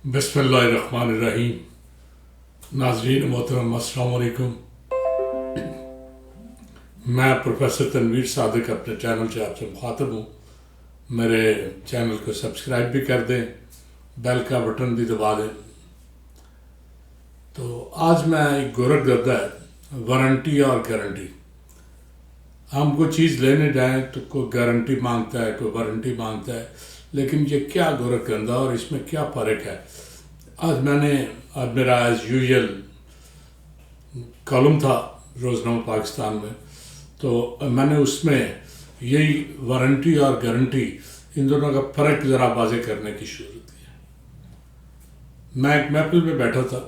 بسم اللہ الرحمن الرحیم۔ ناظرین محترم السلام علیکم۔ میں پروفیسر تنویر صادق اپنے چینل سے آپ سے مخاطب ہوں۔ میرے چینل کو سبسکرائب بھی کر دیں، بیل کا بٹن بھی دبا دیں۔ تو آج میں ایک گورکھ دردہ ہے، وارنٹی اور گارنٹی۔ ہم کوئی چیز لینے جائیں تو کوئی گارنٹی مانگتا ہے، کوئی وارنٹی مانگتا ہے، لیکن یہ کیا گورکھ دردہ اور اس میں کیا فرق ہے؟ آج میرا ایز یوزول کالم تھا روزنامہ پاکستان میں، تو میں نے اس میں یہی وارنٹی اور گارنٹی ان دونوں کا فرق ذرا واضح کرنے کی ضرورت ہے۔ میں ایک محفل میں بیٹھا تھا،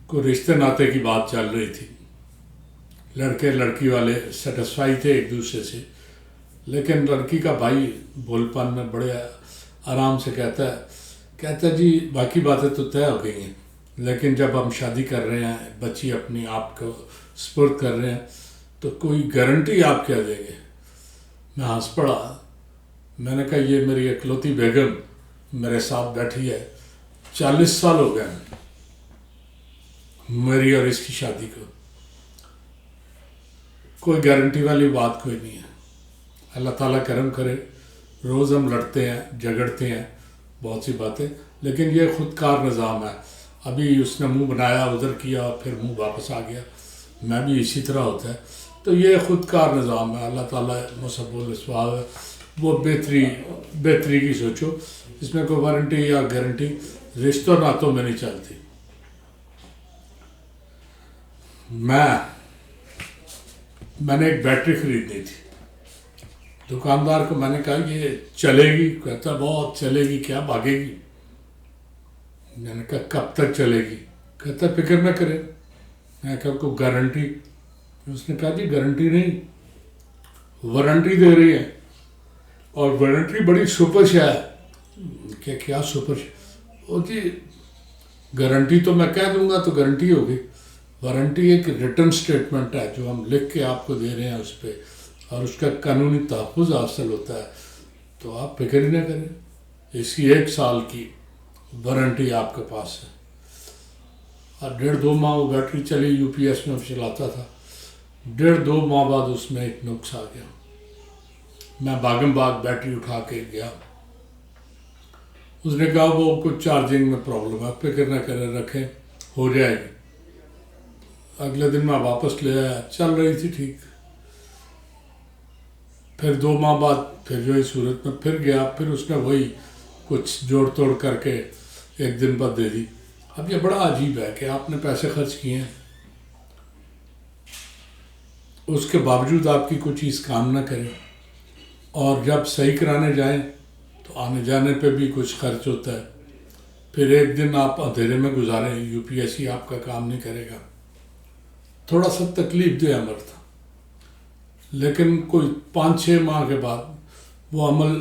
کوئی رشتے ناطے کی بات چل رہی تھی، لڑکے لڑکی والے سیٹسفائی تھے ایک دوسرے سے، لیکن لڑکی کا بھائی بول پن میں بڑے آرام سے کہتا ہے جی باقی باتیں تو طے ہو گئی ہیں، لیکن جب ہم شادی کر رہے ہیں، بچی اپنی آپ کو سپرد کر رہے ہیں، تو کوئی گارنٹی آپ کیا دیں گے؟ میں ہنس پڑا۔ میں نے کہا یہ میری اکلوتی بیگم میرے ساتھ بیٹھی ہے، 40 سال ہو گئے میری اور اس کی شادی کو، کوئی گارنٹی والی بات کوئی نہیں ہے۔ اللہ تعالیٰ کرم کرے، روز ہم لڑتے ہیں، جھگڑتے ہیں، بہت سی باتیں، لیکن یہ خود کار نظام ہے۔ ابھی اس نے منہ بنایا، ادھر کیا، پھر منہ واپس آ گیا، میں بھی اسی طرح ہوتا ہے۔ تو یہ خود کار نظام ہے، اللہ تعالیٰ مصب الاسباب ہے، وہ بہتری کی سوچو۔ اس میں کوئی وارنٹی یا گارنٹی رشتوں ناتوں میں نہیں چلتی۔ میں نے ایک بیٹری خریدنی تھی، دکاندار کو میں نے کہا یہ چلے گی؟ کہتا بہت چلے گی، کیا بھاگے گی؟ میں نے کہا کب تک چلے گی؟ کہتا فکر نہ کرے۔ میں نے کہا کوئی گارنٹی؟ اس نے کہا جی گارنٹی نہیں، وارنٹی دے رہی ہے، اور وارنٹی بڑی سپر شے ہے۔ کیا سپر شے؟ وہ جی گارنٹی تو میں کہہ دوں گا تو گارنٹی ہوگی، وارنٹی ایک ریٹن سٹیٹمنٹ ہے جو ہم لکھ کے آپ کو دے رہے ہیں اس پہ، اور اس کا قانونی تحفظ حاصل ہوتا ہے، تو آپ فکر ہی نہ کریں۔ اس کی 1 سال کی وارنٹی آپ کے پاس ہے، اور 1.5-2 ماہ وہ بیٹری چلی، یو پی ایس میں چلاتا تھا۔ 1.5-2 ماہ بعد اس میں ایک نقص آ گیا۔ میں باغم باغ بیٹری اٹھا کے گیا، اس نے کہا وہ کچھ چارجنگ میں پرابلم ہے، فکر نہ کریں، رکھیں، ہو جائے گی۔ اگلے دن میں واپس لے آیا، چل رہی تھی ٹھیک۔ پھر 2 ماہ بعد پھر جو صورت میں پھر گیا، پھر اس نے وہی کچھ جوڑ توڑ کر کے 1 دن بعد دے دی۔ اب یہ بڑا عجیب ہے کہ آپ نے پیسے خرچ کیے ہیں، اس کے باوجود آپ کی کوئی چیز کام نہ کرے، اور جب صحیح کرانے جائیں تو آنے جانے پہ بھی کچھ خرچ ہوتا ہے، پھر 1 دن آپ اندھیرے میں گزاریں، یو پی ایس ہی آپ کا کام نہیں کرے گا۔ تھوڑا سا تکلیف دہ عمل تھا، لیکن کوئی 5-6 ماہ کے بعد وہ عمل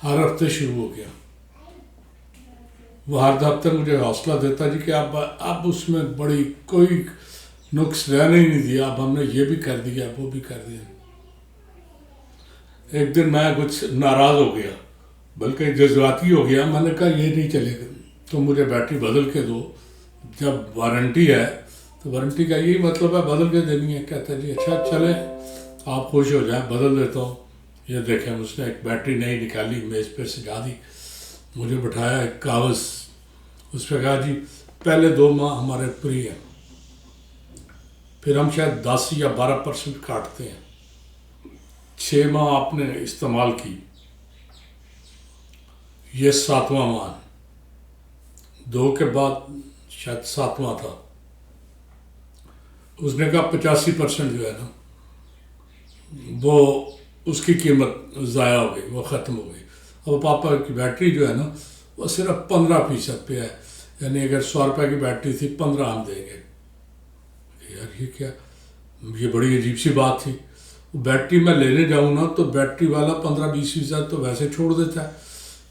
ہر ہفتے شروع ہو گیا۔ وہ ہر ہفتے مجھے حوصلہ دیتا جی کہ اب اس میں بڑی کوئی نقص رہنے ہی نہیں دیا، اب ہم نے یہ بھی کر دیا، وہ بھی کر دیا۔ ایک دن میں کچھ ناراض ہو گیا، بلکہ جذباتی ہو گیا۔ میں نے کہا یہ نہیں چلے گا، تو مجھے بیٹری بدل کے دو۔ جب وارنٹی ہے تو وارنٹی کا یہی مطلب ہے بدل کے دینی ہے۔ کہتا ہے جی اچھا چلیں، آپ خوش ہو جائیں، بدل دیتا ہوں۔ یہ دیکھیں اس نے ایک بیٹری نئی نکالی، میز پہ سجا دی، مجھے بٹھایا، ایک کاغذ اس پہ کہا جی پہلے 2 ماہ ہمارے فری ہیں، پھر ہم شاید 10 یا 12% کاٹتے ہیں، 6 ماہ آپ نے استعمال کی، یہ 7واں ماہ، 2 کے بعد شاید 7واں تھا۔ اس نے کہا 85% جو ہے نا وہ اس کی قیمت ضائع ہو گئی، وہ ختم ہو گئی۔ اب پاپا کی بیٹری جو ہے نا وہ صرف 15% پہ ہے، یعنی اگر 100 روپے کی بیٹری تھی 15 ہم دیں گے۔ یار یہ کیا، یہ بڑی عجیب سی بات تھی۔ بیٹری میں لینے جاؤں نا تو بیٹری والا 15-20% تو ویسے چھوڑ دیتا ہے،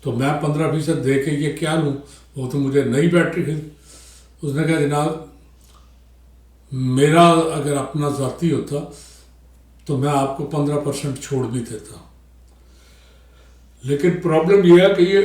تو میں 15% دے کے یہ کیا لوں؟ وہ تو مجھے نئی بیٹری خرید۔ اس نے کہا جناب میرا اگر اپنا ذاتی ہوتا تو میں آپ کو 15% چھوڑ بھی دیتا، لیکن پرابلم یہ ہے کہ یہ